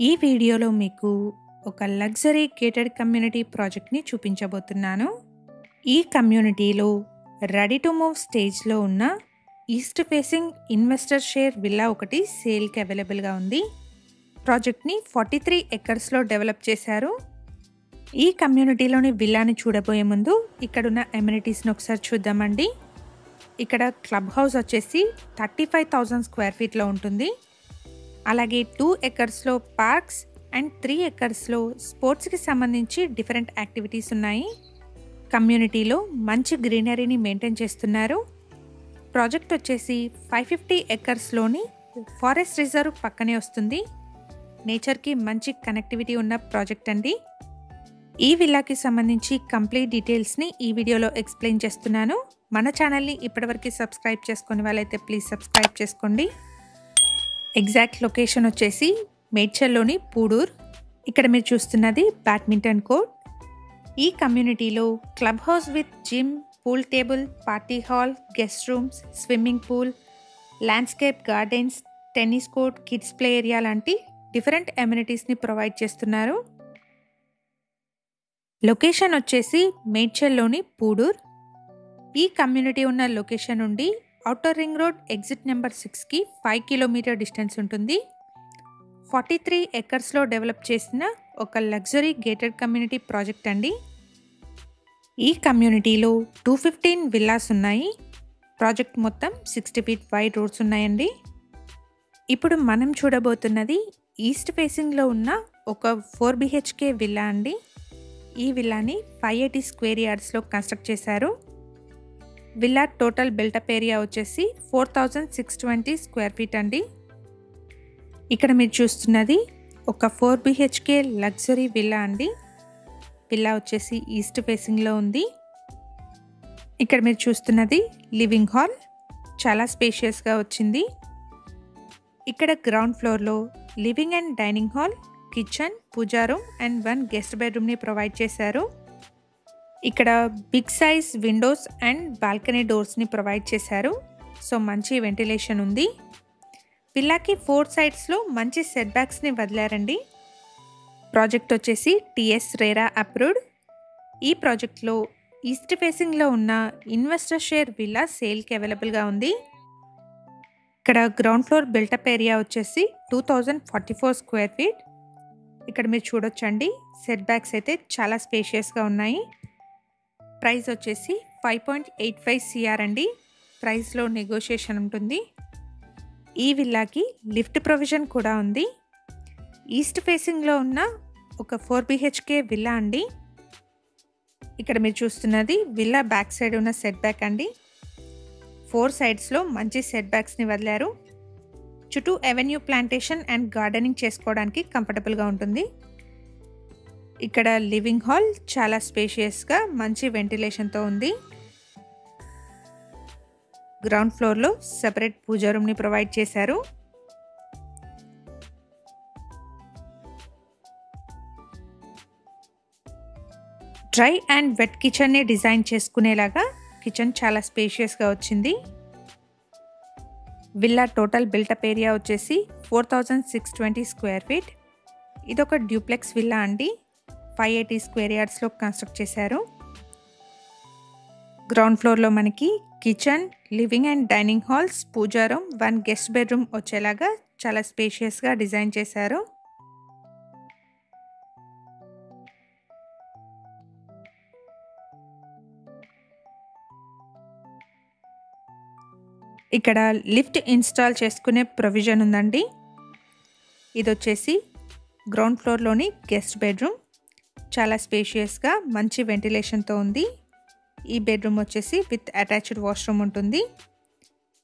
ఈ వీడియోలో మీకు ఒక లగ్జరీ గేటెడ్ కమ్యూనిటీ ప్రాజెక్ట్ని చూపించబోతున్నాను. ఈ కమ్యూనిటీలో రెడీ టు మూవ్ స్టేజ్లో ఉన్న east facing investor share villa ఒకటి సేల్కి అవైలబుల్గా ఉంది. ప్రాజెక్ట్ని 43 ఎకర్స్లో డెవలప్ చేశారు. ఈ కమ్యూనిటీలోని విల్లాని చూడబోయే ముందు ఇక్కడున్న ఎమ్యూనిటీస్ని ఒకసారి చూద్దామండి. ఇక్కడ క్లబ్ హౌస్ వచ్చేసి 35,000 స్క్వేర్ ఫీట్లో ఉంటుంది. అలాగే 2 ఎకర్స్లో పార్క్స్ అండ్ 3 ఎకర్స్లో స్పోర్ట్స్కి సంబంధించి డిఫరెంట్ యాక్టివిటీస్ ఉన్నాయి. కమ్యూనిటీలో మంచి గ్రీనరీని మెయింటైన్ చేస్తున్నారు. ప్రాజెక్ట్ వచ్చేసి 550 ఎకర్స్లోని ఫారెస్ట్ రిజర్వ్ పక్కనే వస్తుంది. నేచర్కి మంచి కనెక్టివిటీ ఉన్న ప్రాజెక్ట్ అండి. ఈ విల్లాకి సంబంధించి కంప్లీట్ డీటెయిల్స్ని ఈ వీడియోలో ఎక్స్ప్లెయిన్ చేస్తున్నాను. మన ఛానల్ని ఇప్పటివరకు సబ్స్క్రైబ్ చేసుకునే వాళ్ళైతే ప్లీజ్ సబ్స్క్రైబ్ చేసుకోండి. ఎగ్జాక్ట్ లొకేషన్ వచ్చేసి మేడ్చల్లోని పూడూర్. ఇక్కడ మీరు చూస్తున్నది బ్యాడ్మింటన్ కోర్ట్. ఈ కమ్యూనిటీలో club house with gym, pool table, party hall, guest rooms, swimming pool, landscape gardens, tennis court, kids play area లాంటి డిఫరెంట్ ఎమ్యూనిటీస్ని ప్రొవైడ్ చేస్తున్నారు. లొకేషన్ వచ్చేసి మేడ్చల్లోని పూడూర్. ఈ కమ్యూనిటీ ఉన్న లొకేషన్ నుండి outer ring road exit number 6కి 5 kilometre distance ఉంటుంది. 43 ఎకర్స్లో develop చేసిన ఒక లగ్జరీ గేటెడ్ కమ్యూనిటీ ప్రాజెక్ట్ అండి. ఈ కమ్యూనిటీలో 215 విల్లాస్ ఉన్నాయి. ప్రాజెక్ట్ మొత్తం 60 ఫీట్ వైడ్ రోడ్స్ ఉన్నాయండి. ఇప్పుడు మనం చూడబోతున్నది ఈస్ట్ ఫేసింగ్లో ఉన్న ఒక 4 BHK విల్లా అండి. ఈ విల్లాని 580 స్క్వేర్ యార్డ్స్లో కన్స్ట్రక్ట్ చేశారు. విల్లా టోటల్ బిల్టప్ ఏరియా వచ్చేసి 4620 స్క్వేర్ ఫీట్ అండి. ఇక్కడ మీరు చూస్తున్నది ఒక 4 BHK లగ్జరీ విల్లా అండి. విల్లా వచ్చేసి ఈస్ట్ ఫేసింగ్లో ఉంది. ఇక్కడ మీరు చూస్తున్నది లివింగ్ హాల్, చాలా స్పేషియస్గా వచ్చింది. ఇక్కడ గ్రౌండ్ ఫ్లోర్లో living and dining hall, kitchen, puja room and 1 guest బెడ్రూమ్ని ప్రొవైడ్ చేశారు. ఇక్కడ big size windows and balcony డోర్స్ని ప్రొవైడ్ చేశారు. సో మంచి వెంటిలేషన్ ఉంది. విల్లాకి 4 సైడ్స్లో మంచి సెట్ బ్యాక్స్ని వదిలారండి. ప్రాజెక్ట్ వచ్చేసి TS RERA అప్రూవ్డ్. ఈ ప్రాజెక్ట్లో ఈస్ట్ ఫేసింగ్లో ఉన్న ఇన్వెస్టర్ షేర్ విల్లా సేల్కి అవైలబుల్గా ఉంది. ఇక్కడ గ్రౌండ్ ఫ్లోర్ బిల్టప్ ఏరియా వచ్చేసి 2044 స్క్వేర్ ఫీట్. ఇక్కడ మీరు చూడొచ్చండి, సెట్ బ్యాక్స్ అయితే చాలా స్పేషియస్గా ఉన్నాయి. ప్రైస్ వచ్చేసి 5.85 CR అండి. ప్రైస్లో నెగోషియేషన్ ఉంటుంది. ఈ విల్లాకి లిఫ్ట్ ప్రొవిజన్ కూడా ఉంది. ఈస్ట్ ఫేసింగ్లో ఉన్న ఒక 4 BHK విల్లా అండి. ఇక్కడ మీరు చూస్తున్నది విల్లా బ్యాక్ సైడ్ ఉన్న సెట్ బ్యాక్ అండి. 4 సైడ్స్లో మంచి సెట్ బ్యాక్స్ని వదిలారు. చుట్టూ ఎవెన్యూ ప్లాంటేషన్ అండ్ గార్డెనింగ్ చేసుకోవడానికి కంఫర్టబుల్గా ఉంటుంది. ఇక్కడ లివింగ్ హాల్ చాలా స్పేషియస్గా మంచి వెంటిలేషన్తో ఉంది. గ్రౌండ్ ఫ్లోర్లో సెపరేట్ పూజా రూమ్ని ప్రొవైడ్ చేశారు. డ్రై అండ్ వెట్ కిచెన్ని డిజైన్ చేసుకునేలాగా కిచెన్ చాలా స్పేషియస్గా వచ్చింది. విల్లా టోటల్ బిల్టప్ ఏరియా వచ్చేసి 4620 స్క్వేర్ ఫీట్. ఇదొక డ్యూప్లెక్స్ విల్లా అండి. 580 స్క్వేర్ యార్డ్స్లో కన్స్ట్రక్ట్ చేశారు. గ్రౌండ్ ఫ్లోర్లో మనకి kitchen, living and dining halls, puja room, 1 guest bedroom వచ్చేలాగా చాలా స్పేషియస్గా డిజైన్ చేశారు. ఇక్కడ లిఫ్ట్ ఇన్స్టాల్ చేసుకునే ప్రొవిజన్ ఉందండి. ఇది వచ్చేసి గ్రౌండ్ ఫ్లోర్లోని గెస్ట్ బెడ్రూమ్. చాలా స్పేషియస్గా మంచి వెంటిలేషన్తో ఉంది. ఈ బెడ్రూమ్ వచ్చేసి విత్ అటాచ్డ్ వాష్రూమ్ ఉంటుంది.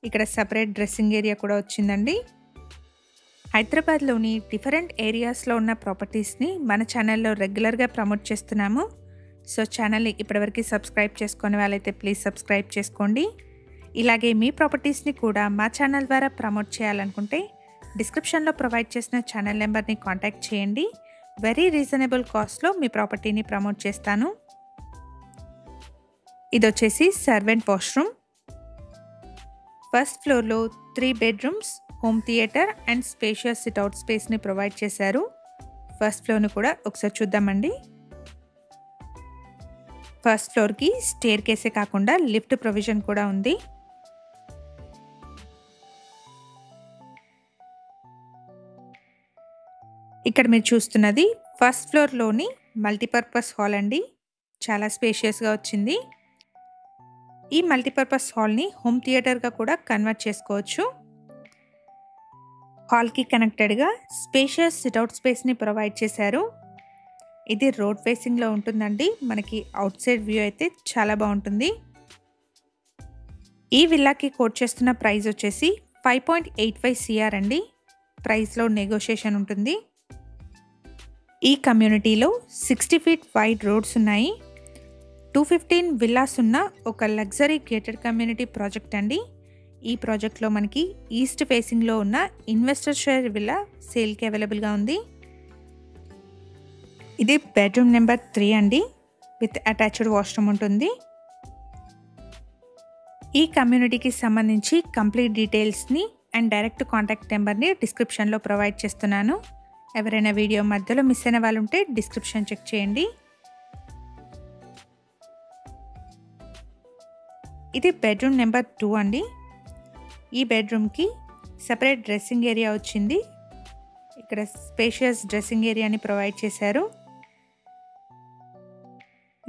ఇక్కడ సపరేట్ డ్రెస్సింగ్ ఏరియా కూడా వచ్చిందండి. హైదరాబాద్లోని డిఫరెంట్ ఏరియాస్లో ఉన్న ప్రాపర్టీస్ని మన ఛానల్లో రెగ్యులర్గా ప్రమోట్ చేస్తున్నాము. సో ఛానల్ని ఇప్పటివరకు సబ్స్క్రైబ్ చేసుకునే వాళ్ళైతే ప్లీజ్ సబ్స్క్రైబ్ చేసుకోండి. ఇలాగే మీ ప్రాపర్టీస్ని కూడా మా ఛానల్ ద్వారా ప్రమోట్ చేయాలనుకుంటే డిస్క్రిప్షన్లో ప్రొవైడ్ చేసిన ఛానల్ నెంబర్ని కాంటాక్ట్ చేయండి. వెరీ రీజనబుల్ కాస్ట్లో మీ ప్రాపర్టీని ప్రమోట్ చేస్తాను. ఇది వచ్చేసి సర్వెంట్ వాష్రూమ్. ఫస్ట్ ఫ్లోర్లో 3 bedrooms, home theatre and spacious sit out స్పేస్ని ప్రొవైడ్ చేశారు. ఫస్ట్ ఫ్లోర్ని కూడా ఒకసారి చూద్దామండి. ఫస్ట్ ఫ్లోర్కి స్టేర్ కేసే కాకుండా లిఫ్ట్ ప్రొవిజన్ కూడా ఉంది. ఇక్కడ మీరు చూస్తున్నది ఫస్ట్ ఫ్లోర్లోని మల్టీపర్పస్ హాల్ అండి. చాలా స్పేషియస్గా వచ్చింది. ఈ మల్టీపర్పస్ హాల్ని హోమ్ థియేటర్గా కూడా కన్వర్ట్ చేసుకోవచ్చు. హాల్కి కనెక్టెడ్గా స్పేషియస్ సిట్అవుట్ స్పేస్ని ప్రొవైడ్ చేశారు. ఇది రోడ్ ఫేసింగ్లో ఉంటుందండి. మనకి అవుట్ సైడ్ వ్యూ అయితే చాలా బాగుంటుంది. ఈ విల్లాకి కోట్ చేస్తున్న ప్రైస్ వచ్చేసి 5.85 CR అండి. ప్రైస్లో నెగోషియేషన్ ఉంటుంది. ఈ కమ్యూనిటీలో 60 feet వైడ్ రోడ్స్ ఉన్నాయి. 215 విల్లాస్ ఉన్న ఒక లగ్జరీ గేటెడ్ కమ్యూనిటీ ప్రాజెక్ట్ అండి. ఈ ప్రాజెక్ట్లో మనకి ఈస్ట్ ఫేసింగ్లో ఉన్న ఇన్వెస్టర్ షేర్ విల్లా సేల్కి అవైలబుల్గా ఉంది. ఇది బెడ్రూమ్ నెంబర్ 3 అండి. విత్ అటాచ్డ్ వాష్రూమ్ ఉంటుంది. ఈ కమ్యూనిటీకి సంబంధించి కంప్లీట్ డీటెయిల్స్ని అండ్ డైరెక్ట్ కాంటాక్ట్ నెంబర్ని డిస్క్రిప్షన్లో ప్రొవైడ్ చేస్తున్నాను. ఎవరైనా వీడియో మధ్యలో మిస్ అయిన వాళ్ళు ఉంటే డిస్క్రిప్షన్ చెక్ చేయండి. ఇది బెడ్రూమ్ నెంబర్ 2 అండి. ఈ బెడ్రూమ్కి సెపరేట్ డ్రెస్సింగ్ ఏరియా వచ్చింది. ఇక్కడ స్పేషియస్ డ్రెస్సింగ్ ఏరియాని ప్రొవైడ్ చేశారు.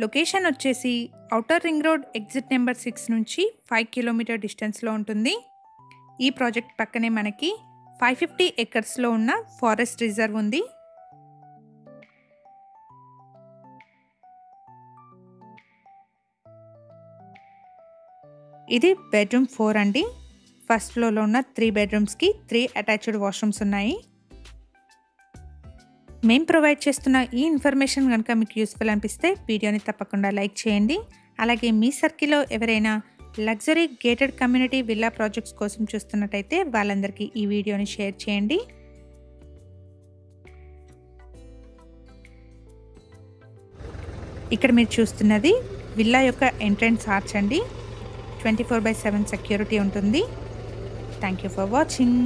లొకేషన్ వచ్చేసి outer ring road exit number 6 నుంచి 5 kilometer డిస్టెన్స్లో ఉంటుంది. ఈ ప్రాజెక్ట్ పక్కనే మనకి 550 acresలో ఉన్న ఫారెస్ట్ రిజర్వ్ ఉంది. ఇది బెడ్రూమ్ 4 అండి. ఫస్ట్ ఫ్లోర్లో ఉన్న 3 bedrooms-కి 3 అటాచ్డ్ వాష్రూమ్స్ ఉన్నాయి. మేము ప్రొవైడ్ చేస్తున్న ఈ ఇన్ఫర్మేషన్ కనుక మీకు యూస్ఫుల్ అనిపిస్తే వీడియోని తప్పకుండా లైక్ చేయండి. అలాగే మీ సర్కిల్లో ఎవరైనా luxury gated community villa projects కోసం చూస్తున్నట్టయితే వాళ్ళందరికీ ఈ వీడియోని షేర్ చేయండి. ఇక్కడ మీరు చూస్తున్నది విల్లా యొక్క ఎంట్రన్స్ ఆర్చ్ అండి. 24/7 సెక్యూరిటీ ఉంటుంది. Thank you for watching.